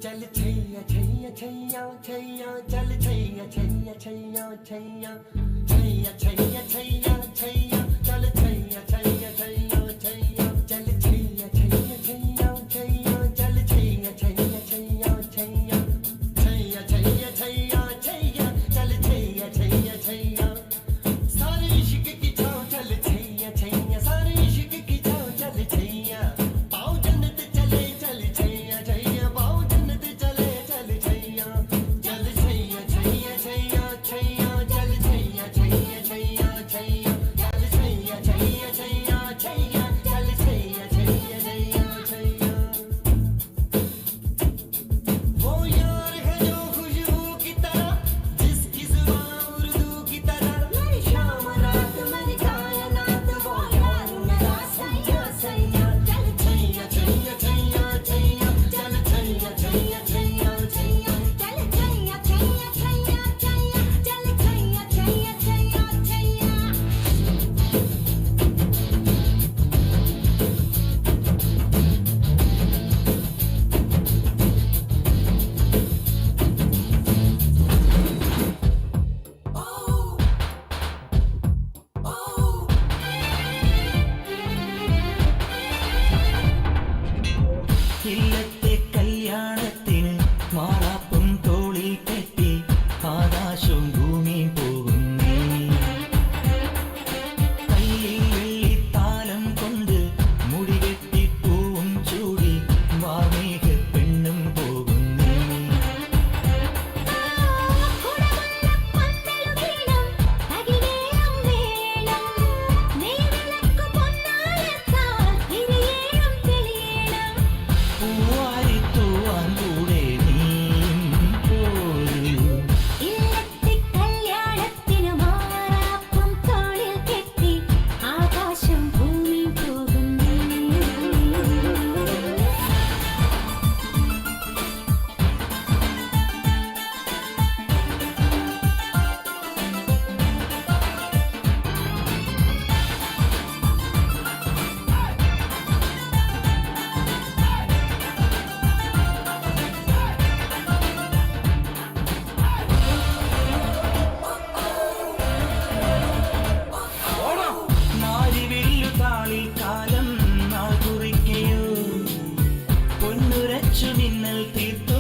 चल छैया छैया छैया छैया चल छैया छैया छैया छैया छैया छैया छैया छैया चल छैया छैया छैया छैया चल छैया छैया छैया छैया चल छैया छैया छैया छैया छैया छैया छैया छैया चल छैया छैया छैया सारे इश्क की छाँव चल छैया छैया सारे इश्क की छाँव चल छैया पाँव जन्नत चले चल छैया छैया पाँव जन्नत चले चल छैया चल छैया छैया छैया छैया चल छैया छैया छैया छैया चल छैया छैया छैया छैया चल छैया छैया छैया छैया वो यार है जो खुशबू की तरह जिसकी जुबान उर्दू की तरह मेरी शाम रात मेरी कायनात वो यार मेरा सैया सैया चल छैया छैया छैया छैया चल छैया छैया छैया छैया चल छैया छैया छैया छैया चल छैया छैया छैया छैया ഇല്ലത്തെ കല്യാണത്തിന് മാറാപ്പും തോളിൽ കെട്ടി ആകാശവും ഭൂമിയും പോകുന്നേ കയ്യിൽ വെള്ളിത്താലം കൊണ്ട് മുടി കെട്ടി പൂവും ചൂടി വാമേഘ പെണ്ണും പോകുന്നേ കുടമുള്ള പന്തലു വീണം തകിടേളം വേണം നീവിളക്കു പൊന്നാലെത്താൽ തിരിയേണം തെളിയേണം പൂവാരി തൂവാൻ കൂടെ നീയും പോരൂ ഇല്ലത്തെ കല്യാണത്തിന് മാറാപ്പും തോളിൽ കെട്ടി ആകാശം ഭൂമി പോകുന്നു മാരിവില്ലു താളിൽ കാലം നാൾ കുറിക്കയോ പൊന്നുരച്ചു മിന്നൽ തീർത്തു